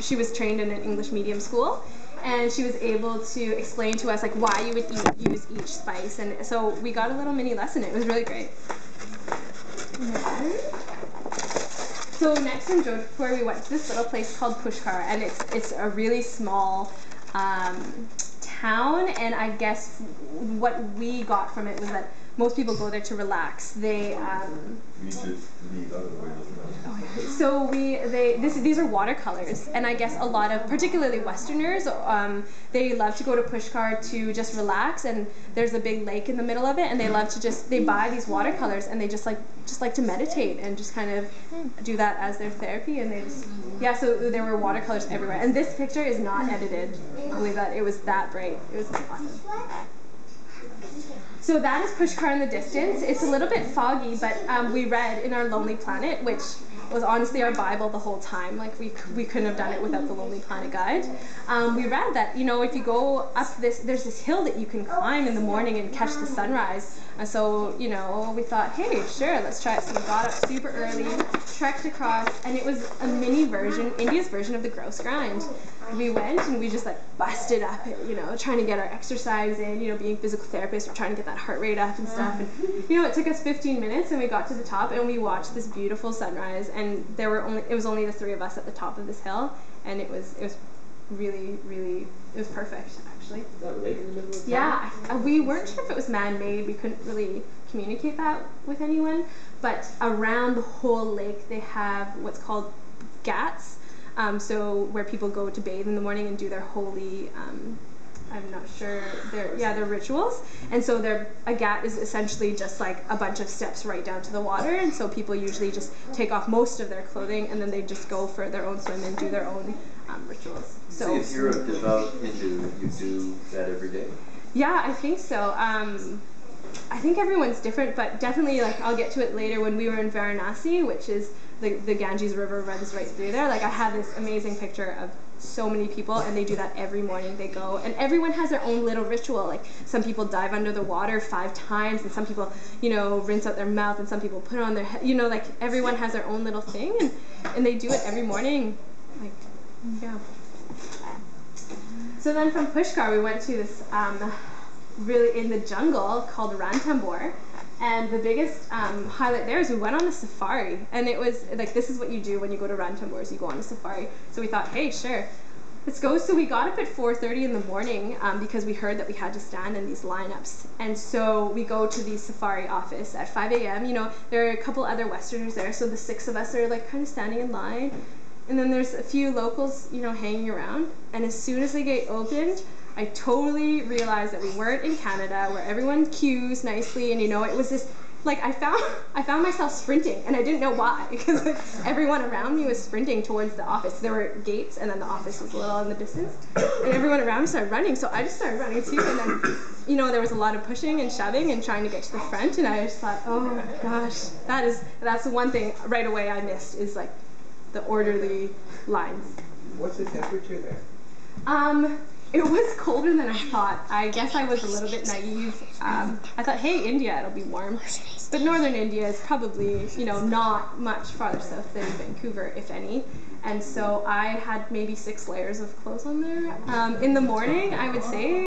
she was trained in an English medium school, and she was able to explain to us like why you would use each spice, and so we got a little mini lesson. It was really great. So next in Jodhpur, we went to this little place called Pushkar, and it's a really small town, and I guess what we got from it was that most people go there to relax. They so these are watercolors, and I guess a lot of, particularly Westerners, they love to go to Pushkar to just relax, and there's a big lake in the middle of it, and they love to they buy these watercolors, and they just like to meditate and just kind of do that as their therapy, and they just, yeah, so there were watercolors everywhere, and this picture is not edited. I believe that it was that bright. It was awesome. So that is Pushkar in the distance. It's a little bit foggy, but we read in our Lonely Planet, which was honestly our Bible the whole time. Like we couldn't have done it without the Lonely Planet guide. We read that, you know, if you go up there's this hill that you can climb in the morning and catch the sunrise. And so, you know, we thought, hey, sure, let's try it. So we got up super early, trekked across, and it was a mini version, India's version of the Grouse Grind. We went and we just like busted up, you know, trying to get our exercise in, you know, being physical therapists, we're trying to get that heart rate up and stuff. And, you know, it took us 15 minutes and we got to the top and we watched this beautiful sunrise, and it was only the three of us at the top of this hill, and it was really, really, it was perfect, actually. That lake in the middle of town? Yeah, we weren't sure if it was man-made. We couldn't really communicate that with anyone, but around the whole lake they have what's called ghats, so where people go to bathe in the morning and do their holy, I'm not sure, their rituals. And so a ghat is essentially just like a bunch of steps right down to the water, and so people usually just take off most of their clothing and then they just go for their own swim and do their own rituals. So if you're a devout Hindu, you do that every day? Yeah, I think so. I think everyone's different, but definitely, like, I'll get to it later. When we were in Varanasi, which is the Ganges River runs right through there, like I have this amazing picture of so many people, and they do that every morning. They go, and everyone has their own little ritual. Like some people dive under the water 5 times, and some people, you know, rinse out their mouth, and some people put it on their head. You know, like everyone has their own little thing, and they do it every morning. Like, yeah. So then from Pushkar we went to this really in the jungle called Ranthambore, and the biggest highlight there is we went on a safari, and it was like, this is what you do when you go to Ranthambore, is you go on a safari. So we thought, hey, sure, let's go. So we got up at 4:30 in the morning because we heard that we had to stand in these lineups, and so we go to the safari office at 5 a.m. You know, there are a couple other Westerners there, so the 6 of us are like kind of standing in line. And then there's a few locals, you know, hanging around. And as soon as the gate opened, I totally realized that we weren't in Canada, where everyone queues nicely, and you know, it was this, like, I found myself sprinting, and I didn't know why, because like, everyone around me was sprinting towards the office. There were gates, and then the office was a little in the distance, and everyone around me started running, so I just started running too, and then, you know, there was a lot of pushing and shoving and trying to get to the front, and I just thought, oh gosh, that's the one thing right away I missed, is like the orderly lines. What's the temperature there? It was colder than I thought. I guess I was a little bit naive. I thought, hey, India, it'll be warm. But northern India is probably, you know, not much farther south than Vancouver, if any. And so I had maybe 6 layers of clothes on there. In the morning, I would say